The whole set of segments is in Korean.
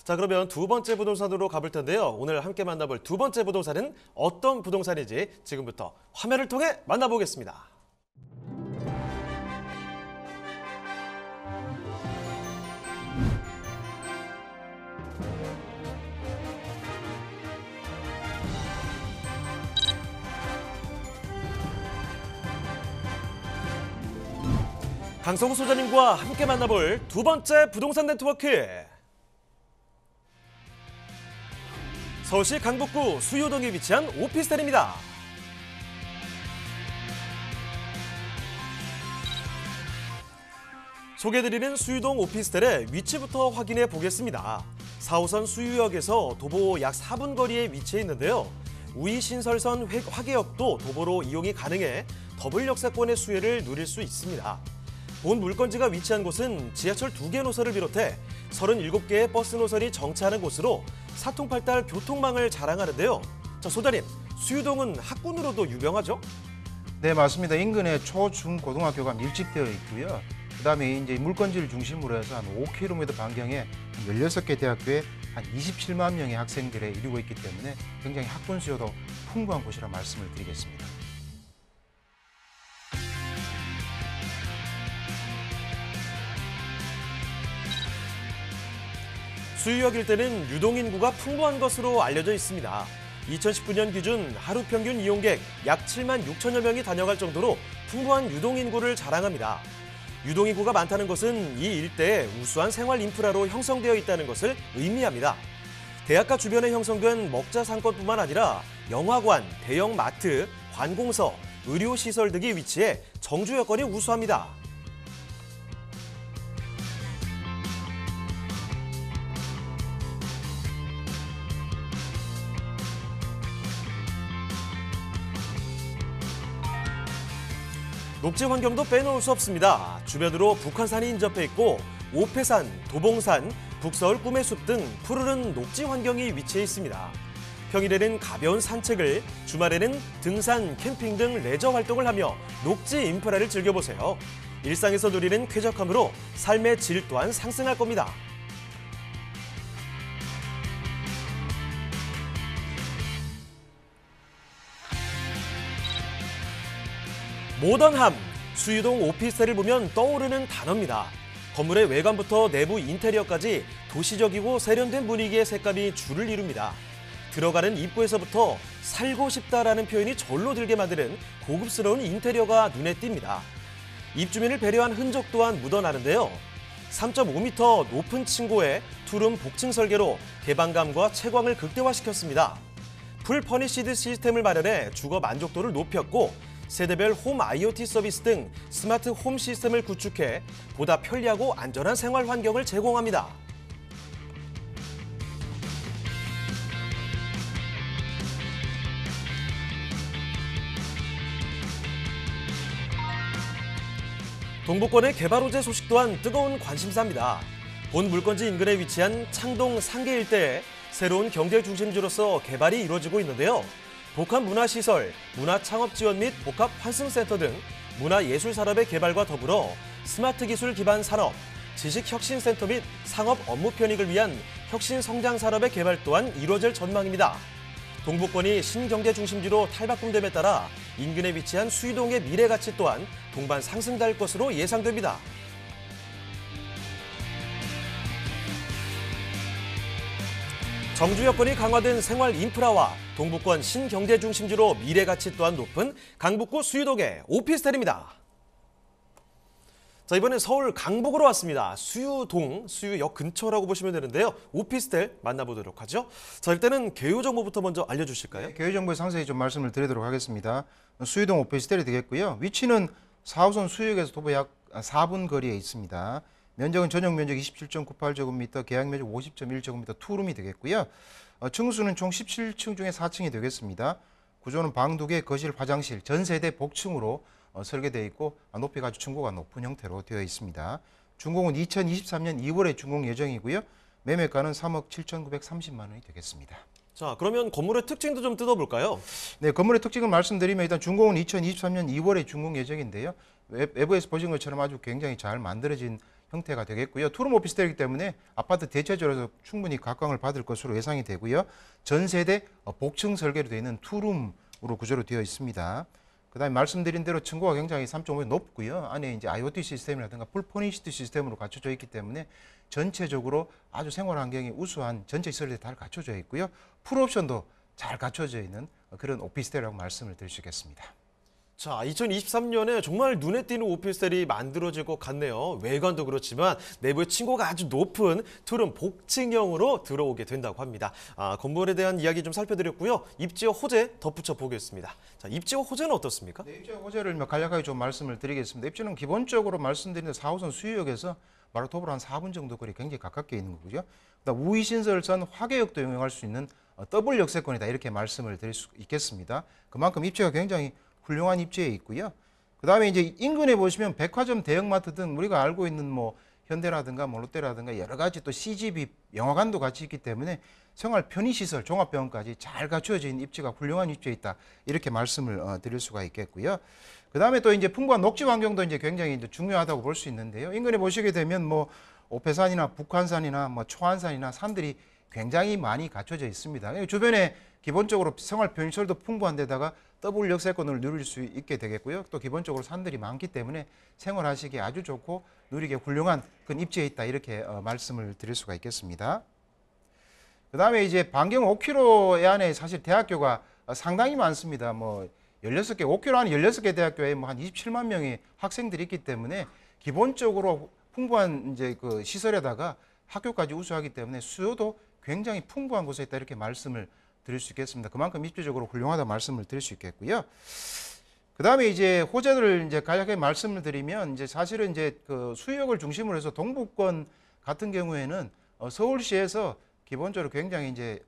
자, 그러면 두 번째 부동산으로 가볼 텐데요. 오늘 함께 만나볼 두 번째 부동산은 어떤 부동산인지 지금부터 화면을 통해 만나보겠습니다. 강성우 소장님과 함께 만나볼 두 번째 부동산 네트워크. 서울시 강북구 수유동에 위치한 오피스텔입니다. 소개해드리는 수유동 오피스텔의 위치부터 확인해 보겠습니다. 4호선 수유역에서 도보 약 4분 거리에 위치해 있는데요. 우이신설선 화계역도 도보로 이용이 가능해 더블 역세권의 수혜를 누릴 수 있습니다. 본 물건지가 위치한 곳은 지하철 2개 노선을 비롯해 37개의 버스 노선이 정차하는 곳으로 사통팔달 교통망을 자랑하는데요. 자, 소장님, 수유동은 학군으로도 유명하죠? 네, 맞습니다. 인근에 초, 중, 고등학교가 밀집되어 있고요. 그다음에 이제 물건지를 중심으로 해서 한 5km 반경에 16개 대학교에 한 27만 명의 학생들에 이루고 있기 때문에 굉장히 학군 수요도 풍부한 곳이라 말씀을 드리겠습니다. 수유역 일대는 유동인구가 풍부한 것으로 알려져 있습니다. 2019년 기준 하루 평균 이용객 약 7만 6천여 명이 다녀갈 정도로 풍부한 유동인구를 자랑합니다. 유동인구가 많다는 것은 이 일대에 우수한 생활 인프라로 형성되어 있다는 것을 의미합니다. 대학가 주변에 형성된 먹자 상권뿐만 아니라 영화관, 대형 마트, 관공서, 의료시설 등이 위치해 정주 여건이 우수합니다. 녹지 환경도 빼놓을 수 없습니다. 주변으로 북한산이 인접해 있고 오패산, 도봉산, 북서울 꿈의 숲 등 푸르른 녹지 환경이 위치해 있습니다. 평일에는 가벼운 산책을, 주말에는 등산, 캠핑 등 레저 활동을 하며 녹지 인프라를 즐겨보세요. 일상에서 누리는 쾌적함으로 삶의 질 또한 상승할 겁니다. 모던함, 수유동 오피스텔을 보면 떠오르는 단어입니다. 건물의 외관부터 내부 인테리어까지 도시적이고 세련된 분위기의 색감이 줄을 이룹니다. 들어가는 입구에서부터 살고 싶다라는 표현이 절로 들게 만드는 고급스러운 인테리어가 눈에 띕니다. 입주민을 배려한 흔적 또한 묻어나는데요. 3.5m 높은 층고에 투룸 복층 설계로 개방감과 채광을 극대화시켰습니다. 풀 퍼니시드 시스템을 마련해 주거 만족도를 높였고 세대별 홈 IoT 서비스 등 스마트 홈 시스템을 구축해 보다 편리하고 안전한 생활 환경을 제공합니다. 동북권의 개발 호재 소식 또한 뜨거운 관심사입니다. 본 물건지 인근에 위치한 창동 상계 일대에 새로운 경제 중심지로서 개발이 이루어지고 있는데요. 복합 문화시설, 문화창업지원 및 복합 환승센터 등 문화예술산업의 개발과 더불어 스마트 기술 기반 산업, 지식혁신센터 및 상업 업무 편익을 위한 혁신성장산업의 개발 또한 이루어질 전망입니다. 동북권이 신경제 중심지로 탈바꿈됨에 따라 인근에 위치한 수유동의 미래 가치 또한 동반 상승될 것으로 예상됩니다. 정주 여건이 강화된 생활 인프라와 동북권 신경제 중심지로 미래 가치 또한 높은 강북구 수유동의 오피스텔입니다. 자, 이번엔 서울 강북으로 왔습니다. 수유동, 수유역 근처라고 보시면 되는데요. 오피스텔 만나보도록 하죠. 자, 일단은 개요 정보부터 먼저 알려주실까요? 네, 개요 정보에 상세히 좀 말씀을 드리도록 하겠습니다. 수유동 오피스텔이 되겠고요. 위치는 4호선 수유역에서 도보 약 4분 거리에 있습니다. 면적은 전용 면적 27.98제곱미터, 계약 면적 50.1제곱미터 투룸이 되겠고요. 층수는 총 17층 중에 4층이 되겠습니다. 구조는 방 2개, 거실, 화장실, 전세대 복층으로 설계되어 있고 높이가 아주 층고가 높은 형태로 되어 있습니다. 준공은 2023년 2월에 준공 예정이고요. 매매가는 3억 7,930만 원이 되겠습니다. 자, 그러면 건물의 특징도 좀 뜯어볼까요? 네, 건물의 특징을 말씀드리면 일단 준공은 2023년 2월에 준공 예정인데요. 외부에서 보신 것처럼 아주 굉장히 잘 만들어진 형태가 되겠고요. 투룸 오피스텔이기 때문에 아파트 대체적으로 충분히 각광을 받을 것으로 예상이 되고요. 전 세대 복층 설계로 되어 있는 투룸으로 구조로 되어 있습니다. 그다음에 말씀드린 대로 층고가 굉장히 3.5가 높고요. 안에 이제 IoT 시스템이라든가 풀 퍼니시드 시스템으로 갖춰져 있기 때문에 전체적으로 아주 생활 환경이 우수한 전체 시설들이 다 갖춰져 있고요. 풀옵션도 잘 갖춰져 있는 그런 오피스텔이라고 말씀을 드릴 수 있겠습니다. 자, 2023년에 정말 눈에 띄는 오피스텔이 만들어질 것 같네요. 외관도 그렇지만 내부의 층고가 아주 높은 투룸 복층형으로 들어오게 된다고 합니다. 건물에 대한 이야기 좀 살펴드렸고요. 입지와 호재 덧붙여 보겠습니다. 자, 입지와 호재는 어떻습니까? 네, 입지와 호재를 간략하게 좀 말씀을 드리겠습니다. 입지는 기본적으로 말씀드린 4호선 수유역에서 바로 도보로 한 4분 정도 거리 굉장히 가깝게 있는 거고요. 그다음 우이신설선 화계역도 이용할 수 있는 더블 역세권이다 이렇게 말씀을 드릴 수 있겠습니다. 그만큼 입지가 굉장히 훌륭한 입지에 있고요. 그다음에 이제 인근에 보시면 백화점, 대형마트 등 우리가 알고 있는 뭐 현대라든가 뭐 롯데라든가 여러 가지 또 CGV, 영화관도 같이 있기 때문에 생활 편의시설, 종합병원까지 잘 갖추어져 있는 입지가 훌륭한 입지에 있다 이렇게 말씀을 드릴 수가 있겠고요. 그다음에 또 이제 풍부한 녹지 환경도 이제 굉장히 이제 중요하다고 볼 수 있는데요. 인근에 보시게 되면 뭐 오패산이나 북한산이나 뭐 초안산이나 산들이 굉장히 많이 갖춰져 있습니다. 주변에 기본적으로 생활 편의시설도 풍부한 데다가 더블 역세권을 누릴 수 있게 되겠고요. 또 기본적으로 산들이 많기 때문에 생활하시기에 아주 좋고 누리기에 훌륭한 그런 입지에 있다 이렇게 말씀을 드릴 수가 있겠습니다. 그다음에 이제 반경 5km 안에 사실 대학교가 상당히 많습니다. 뭐 16개, 5km 안에 16개 대학교에 뭐 한 27만 명의 학생들이 있기 때문에 기본적으로 풍부한 이제 그 시설에다가 학교까지 우수하기 때문에 수요도 굉장히 풍부한 곳에 있다 이렇게 말씀을 드릴 수 있겠습니다. 그만큼 입지적으로 훌륭하다 말씀을 드릴 수 있겠고요. 그다음에 이제 호재를 이제 간략하게 말씀을 드리면 이제 사실은 이제 그 수유역을 중심으로 해서 동북권 같은 경우에는 서울시에서 기본적으로 굉장히 이제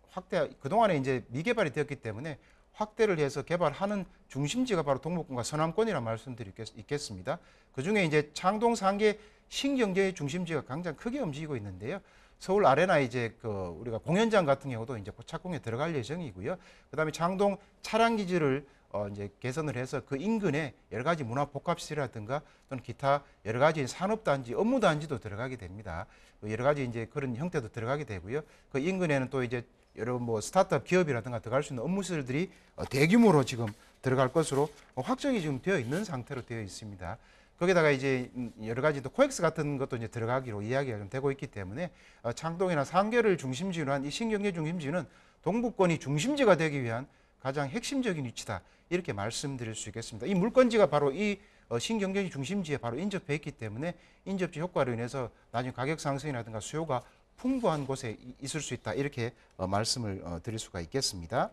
확대 그동안에 이제 미개발이 되었기 때문에 확대를 해서 개발하는 중심지가 바로 동북권과 서남권이라 말씀드리겠습니다. 그중에 이제 창동 상계 신경제의 중심지가 굉장히 크게 움직이고 있는데요. 서울 아레나 이제 그 우리가 공연장 같은 경우도 이제 곧 착공에 들어갈 예정이고요. 그다음에 창동 차량 기지를 이제 개선을 해서 그 인근에 여러 가지 문화 복합시설이라든가 또는 기타 여러 가지 산업단지, 업무단지도 들어가게 됩니다. 여러 가지 이제 그런 형태도 들어가게 되고요. 그 인근에는 또 이제 여러 뭐 스타트업 기업이라든가 들어갈 수 있는 업무시설들이 대규모로 지금 들어갈 것으로 확정이 지금 되어 있는 상태로 되어 있습니다. 거기다가 이제 여러 가지 또 코엑스 같은 것도 이제 들어가기로 이야기가 좀 되고 있기 때문에 창동이나 상계를 중심지로 한 이 신경제 중심지는 동북권이 중심지가 되기 위한 가장 핵심적인 위치다 이렇게 말씀드릴 수 있겠습니다. 이 물건지가 바로 이 신경제 중심지에 바로 인접해 있기 때문에 인접지 효과로 인해서 나중에 가격 상승이라든가 수요가 풍부한 곳에 있을 수 있다 이렇게 말씀을 드릴 수가 있겠습니다.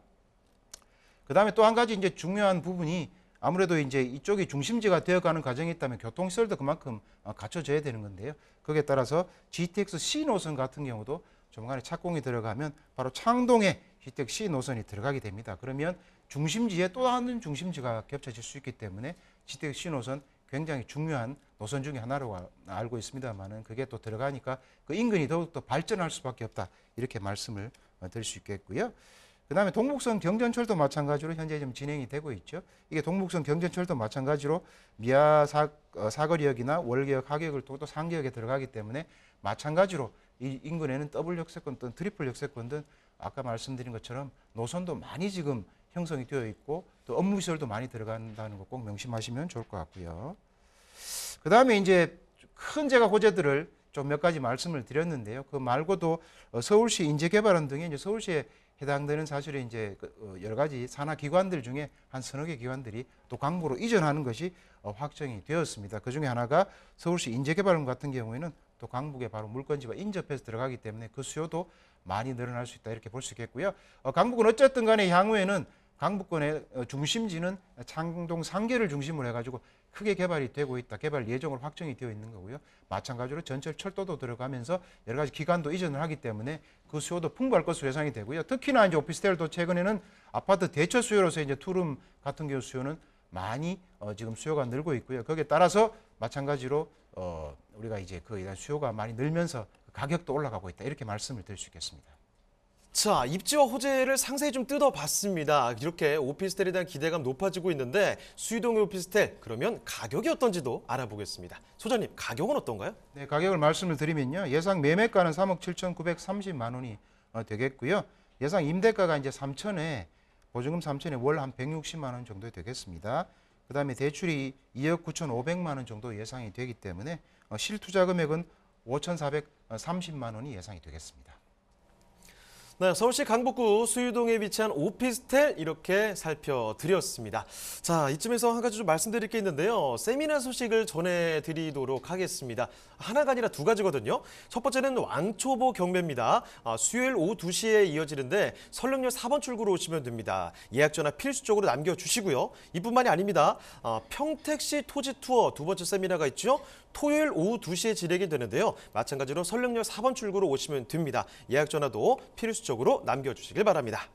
그 다음에 또 한 가지 이제 중요한 부분이 아무래도 이제 이쪽이 중심지가 되어가는 과정이 있다면 교통시설도 그만큼 갖춰져야 되는 건데요. 거기에 따라서 GTX C 노선 같은 경우도 조만간에 착공이 들어가면 바로 창동에 GTX C 노선이 들어가게 됩니다. 그러면 중심지에 또 다른 중심지가 겹쳐질 수 있기 때문에 GTX C 노선 굉장히 중요한 노선 중에 하나로 알고 있습니다만은 그게 또 들어가니까 그 인근이 더욱더 발전할 수밖에 없다 이렇게 말씀을 드릴 수 있겠고요. 그다음에 동북선 경전철도 마찬가지로 현재 좀 진행이 되고 있죠. 이게 동북선 경전철도 마찬가지로 미아 사거리역이나 월계역, 하계역을 또 상계역에 들어가기 때문에 마찬가지로 이 인근에는 더블 역세권 또는 트리플 역세권 등 아까 말씀드린 것처럼 노선도 많이 지금 형성이 되어 있고 또 업무 시설도 많이 들어간다는 거 꼭 명심하시면 좋을 것 같고요. 그다음에 이제 큰 제가 호재들을 좀 몇 가지 말씀을 드렸는데요. 그 말고도 서울시 인재개발원 등의 이제 서울시에 해당되는 사실은 이제 여러 가지 산하 기관들 중에 한 서너 개 기관들이 또 강북으로 이전하는 것이 확정이 되었습니다. 그 중에 하나가 서울시 인재개발원 같은 경우에는 또 강북에 바로 물건지와 인접해서 들어가기 때문에 그 수요도 많이 늘어날 수 있다 이렇게 볼 수 있겠고요. 강북은 어쨌든 간에 향후에는 강북권의 중심지는 창동 상계를 중심으로 해가지고 크게 개발이 되고 있다. 개발 예정으로 확정이 되어 있는 거고요. 마찬가지로 전철 철도도 들어가면서 여러 가지 기관도 이전을 하기 때문에 그 수요도 풍부할 것으로 예상이 되고요. 특히나 이제 오피스텔도 최근에는 아파트 대처 수요로서 이제 투룸 같은 경우 수요는 많이 지금 수요가 늘고 있고요. 거기에 따라서 마찬가지로 우리가 이제 그 수요가 많이 늘면서 가격도 올라가고 있다. 이렇게 말씀을 드릴 수 있겠습니다. 자, 입지와 호재를 상세히 좀 뜯어봤습니다. 이렇게 오피스텔에 대한 기대감 높아지고 있는데 수유동의 오피스텔, 그러면 가격이 어떤지도 알아보겠습니다. 소장님, 가격은 어떤가요? 네, 가격을 말씀을 드리면요. 예상 매매가는 3억 7,930만 원이 되겠고요. 예상 임대가가 이제 3천에 보증금 3천에 월 한 160만 원 정도 되겠습니다. 그다음에 대출이 2억 9,500만 원 정도 예상이 되기 때문에 실투자 금액은 5,430만 원이 예상이 되겠습니다. 네, 서울시 강북구 수유동에 위치한 오피스텔 이렇게 살펴드렸습니다. 자, 이쯤에서 한 가지 좀 말씀드릴 게 있는데요. 세미나 소식을 전해드리도록 하겠습니다. 하나가 아니라 두 가지거든요. 첫 번째는 왕초보 경매입니다. 수요일 오후 2시에 이어지는데 설릉역 4번 출구로 오시면 됩니다. 예약 전화 필수적으로 남겨주시고요. 이뿐만이 아닙니다. 평택시 토지 투어 두 번째 세미나가 있죠. 토요일 오후 2시에 진행이 되는데요. 마찬가지로 설릉역 4번 출구로 오시면 됩니다. 예약 전화도 필수적으로 남겨주시길 바랍니다.